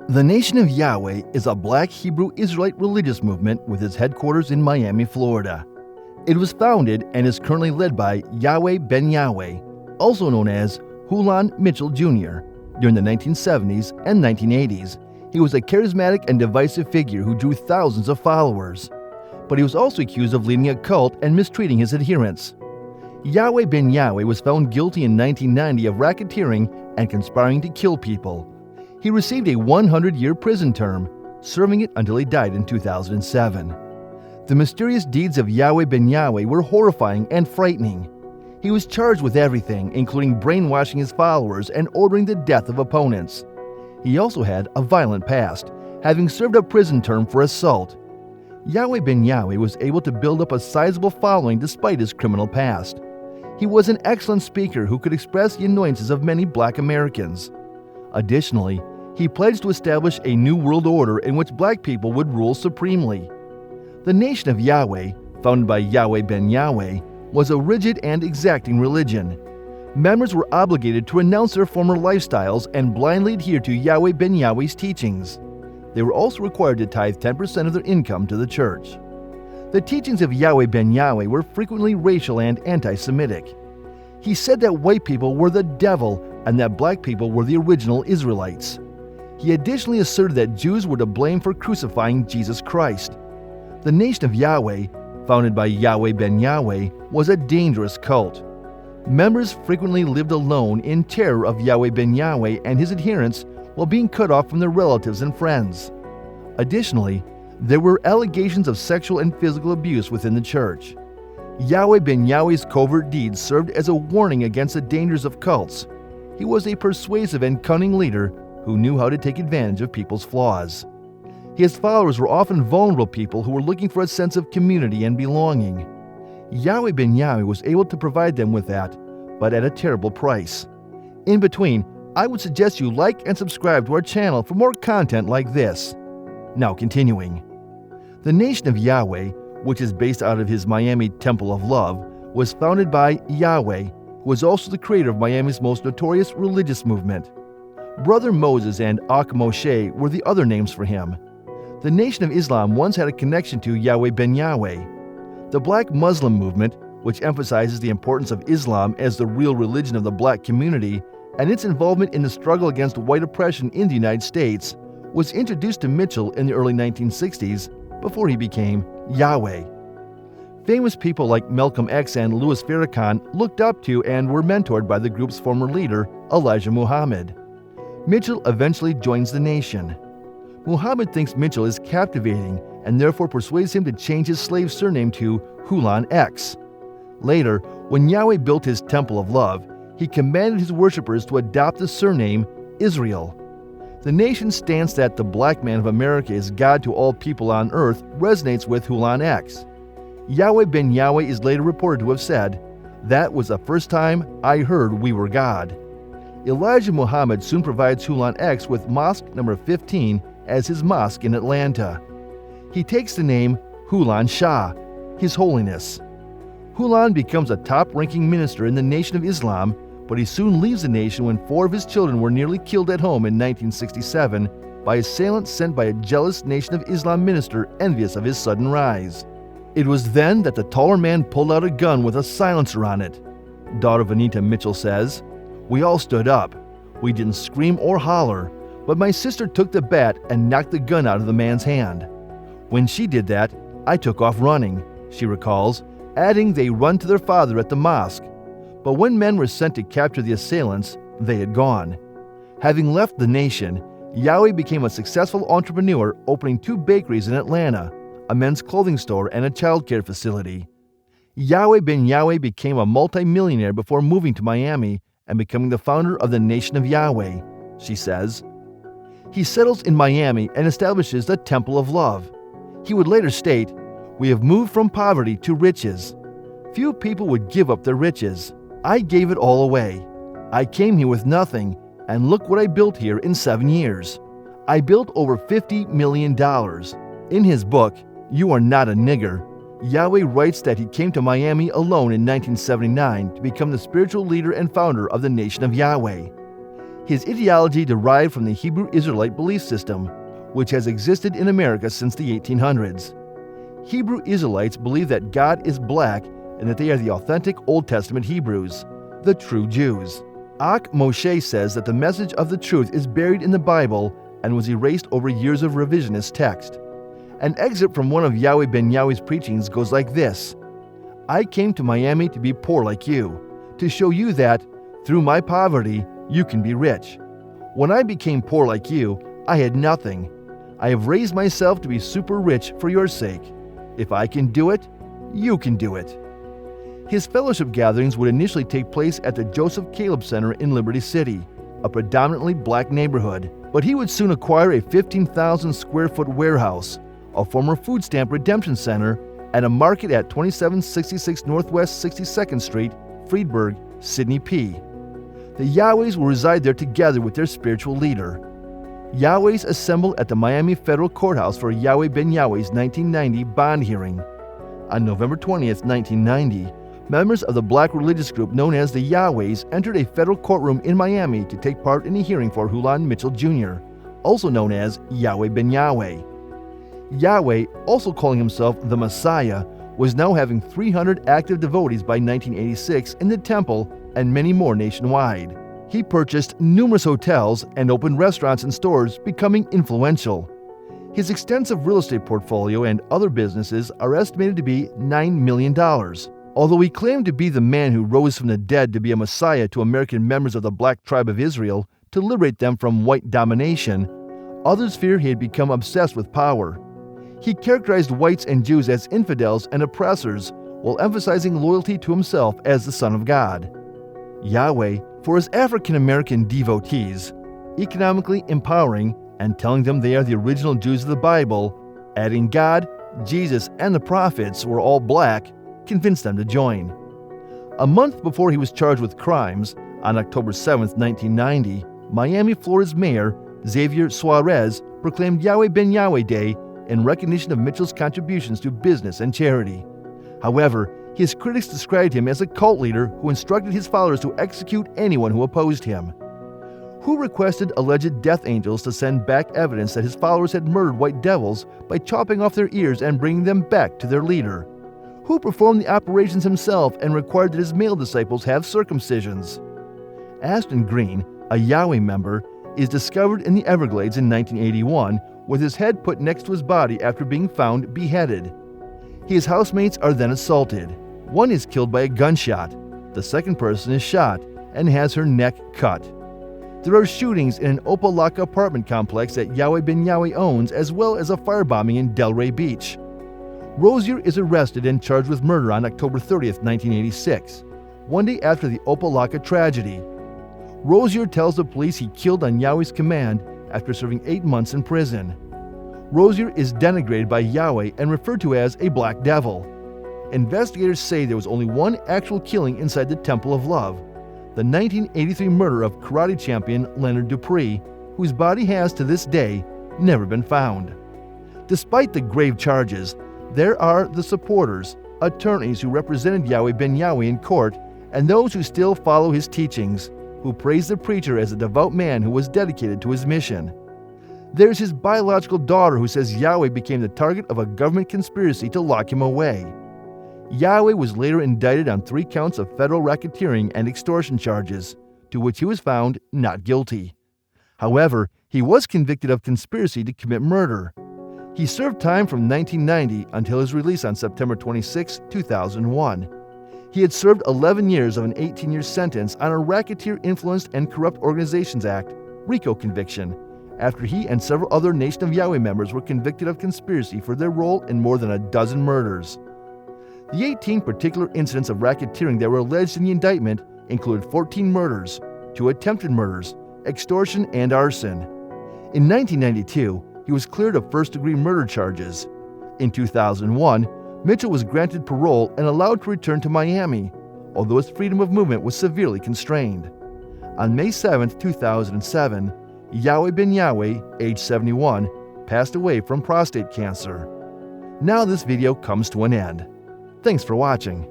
The Nation of Yahweh is a black Hebrew Israelite religious movement with its headquarters in Miami, Florida. It was founded and is currently led by Yahweh ben Yahweh, also known as Hulon Mitchell Jr. During the 1970s and 1980s, he was a charismatic and divisive figure who drew thousands of followers. But he was also accused of leading a cult and mistreating his adherents. Yahweh ben Yahweh was found guilty in 1990 of racketeering and conspiring to kill people. He received a 100-year prison term, serving it until he died in 2007. The mysterious deeds of Yahweh ben Yahweh were horrifying and frightening. He was charged with everything, including brainwashing his followers and ordering the death of opponents. He also had a violent past, having served a prison term for assault. Yahweh ben Yahweh was able to build up a sizable following despite his criminal past. He was an excellent speaker who could express the annoyances of many black Americans. Additionally, he pledged to establish a new world order in which black people would rule supremely. The Nation of Yahweh, founded by Yahweh ben Yahweh, was a rigid and exacting religion. Members were obligated to renounce their former lifestyles and blindly adhere to Yahweh ben Yahweh's teachings. They were also required to tithe 10% of their income to the church. The teachings of Yahweh ben Yahweh were frequently racial and anti-Semitic. He said that white people were the devil and that black people were the original Israelites. He additionally asserted that Jews were to blame for crucifying Jesus Christ. The Nation of Yahweh, founded by Yahweh ben Yahweh, was a dangerous cult. Members frequently lived alone in terror of Yahweh ben Yahweh and his adherents while being cut off from their relatives and friends. Additionally, there were allegations of sexual and physical abuse within the church. Yahweh ben Yahweh's covert deeds served as a warning against the dangers of cults. He was a persuasive and cunning leader who knew how to take advantage of people's flaws. His followers were often vulnerable people who were looking for a sense of community and belonging. Yahweh ben Yahweh was able to provide them with that, but at a terrible price. In between, I would suggest you like and subscribe to our channel for more content like this. Now continuing. The Nation of Yahweh, which is based out of his Miami Temple of Love, was founded by Yahweh, who was also the creator of Miami's most notorious religious movement. Brother Moses and Ak Moshe were the other names for him. The Nation of Islam once had a connection to Yahweh ben Yahweh. The Black Muslim movement, which emphasizes the importance of Islam as the real religion of the black community and its involvement in the struggle against white oppression in the United States, was introduced to Mitchell in the early 1960s before he became Yahweh. Famous people like Malcolm X and Louis Farrakhan looked up to and were mentored by the group's former leader, Elijah Muhammad. Mitchell eventually joins the nation. Muhammad thinks Mitchell is captivating and therefore persuades him to change his slave surname to Hulon X. Later, when Yahweh built his Temple of Love, he commanded his worshippers to adopt the surname Israel. The nation's stance that the black man of America is God to all people on earth resonates with Hulon X. Yahweh ben Yahweh is later reported to have said, "That was the first time I heard we were God." Elijah Muhammad soon provides Hulon X with Mosque number 15 as his mosque in Atlanta. He takes the name Hulon Shah, His Holiness. Hulon becomes a top-ranking minister in the Nation of Islam, but he soon leaves the nation when 4 of his children were nearly killed at home in 1967 by assailants sent by a jealous Nation of Islam minister envious of his sudden rise. It was then that the taller man pulled out a gun with a silencer on it. Daughter Vanita Mitchell says, "We all stood up. We didn't scream or holler, but my sister took the bat and knocked the gun out of the man's hand. When she did that, I took off running," she recalls, adding they run to their father at the mosque. But when men were sent to capture the assailants, they had gone. Having left the nation, Yahweh became a successful entrepreneur, opening 2 bakeries in Atlanta, a men's clothing store, and a childcare facility. Yahweh ben Yahweh became a multimillionaire before moving to Miami and becoming the founder of the Nation of Yahweh, she says. He settles in Miami and establishes the Temple of Love. He would later state, "We have moved from poverty to riches. Few people would give up their riches. I gave it all away. I came here with nothing, and look what I built here in 7 years. I built over $50 million. In his book, You Are Not a Nigger, Yahweh writes that he came to Miami alone in 1979 to become the spiritual leader and founder of the Nation of Yahweh. His ideology derived from the Hebrew Israelite belief system, which has existed in America since the 1800s. Hebrew Israelites believe that God is black and that they are the authentic Old Testament Hebrews, the true Jews. Ak Moshe says that the message of the truth is buried in the Bible and was erased over years of revisionist text. An excerpt from one of Yahweh ben Yahweh's preachings goes like this: "I came to Miami to be poor like you, to show you that, through my poverty, you can be rich. When I became poor like you, I had nothing. I have raised myself to be super rich for your sake. If I can do it, you can do it." His fellowship gatherings would initially take place at the Joseph Caleb Center in Liberty City, a predominantly black neighborhood, but he would soon acquire a 15,000 square foot warehouse, a former food stamp redemption center, and a market at 2766 Northwest 62nd Street, Friedberg, Sidney P. The Yahwehs will reside there together with their spiritual leader. Yahwehs assembled at the Miami Federal Courthouse for Yahweh ben Yahweh's 1990 bond hearing. On November 20th, 1990, members of the black religious group known as the Yahwehs entered a federal courtroom in Miami to take part in a hearing for Hulon Mitchell Jr., also known as Yahweh ben Yahweh. Yahweh, also calling himself the Messiah, was now having 300 active devotees by 1986 in the temple and many more nationwide. He purchased numerous hotels and opened restaurants and stores, becoming influential. His extensive real estate portfolio and other businesses are estimated to be $9 million. Although he claimed to be the man who rose from the dead to be a Messiah to American members of the black tribe of Israel to liberate them from white domination, others fear he had become obsessed with power. He characterized whites and Jews as infidels and oppressors, while emphasizing loyalty to himself as the Son of God. Yahweh, for his African American devotees, economically empowering and telling them they are the original Jews of the Bible, adding God, Jesus, and the prophets were all black, convinced them to join. A month before he was charged with crimes, on October 7, 1990, Miami, Florida's mayor, Xavier Suarez, proclaimed Yahweh ben Yahweh Day in recognition of Mitchell's contributions to business and charity. However, his critics described him as a cult leader who instructed his followers to execute anyone who opposed him. Who requested alleged death angels to send back evidence that his followers had murdered white devils by chopping off their ears and bringing them back to their leader? Who performed the operations himself and required that his male disciples have circumcisions? Ashton Green, a Yahweh member, is discovered in the Everglades in 1981 with his head put next to his body after being found beheaded. His housemates are then assaulted. One is killed by a gunshot. The second person is shot and has her neck cut. There are shootings in an Opalaka apartment complex that Yahweh ben Yahweh owns, as well as a firebombing in Delray Beach. Rozier is arrested and charged with murder on October 30, 1986, one day after the Opalaka tragedy. Rozier tells the police he killed on Yahweh's command after serving 8 months in prison. Rozier is denigrated by Yahweh and referred to as a black devil. Investigators say there was only one actual killing inside the Temple of Love, the 1983 murder of karate champion Leonard Dupree, whose body has to this day never been found. Despite the grave charges, there are the supporters, attorneys who represented Yahweh ben Yahweh in court, and those who still follow his teachings, who praise the preacher as a devout man who was dedicated to his mission. There's his biological daughter who says Yahweh became the target of a government conspiracy to lock him away. Yahweh was later indicted on 3 counts of federal racketeering and extortion charges, to which he was found not guilty. However, he was convicted of conspiracy to commit murder. He served time from 1990 until his release on September 26, 2001. He had served 11 years of an 18-year sentence on a Racketeer Influenced and Corrupt Organizations Act, RICO conviction, after he and several other Nation of Yahweh members were convicted of conspiracy for their role in more than a dozen murders. The 18 particular incidents of racketeering that were alleged in the indictment included 14 murders, 2 attempted murders, extortion, and arson. In 1992, he was cleared of first-degree murder charges. In 2001, Mitchell was granted parole and allowed to return to Miami, although his freedom of movement was severely constrained. On May 7, 2007, Yahweh ben Yahweh, age 71, passed away from prostate cancer. Now this video comes to an end. Thanks for watching.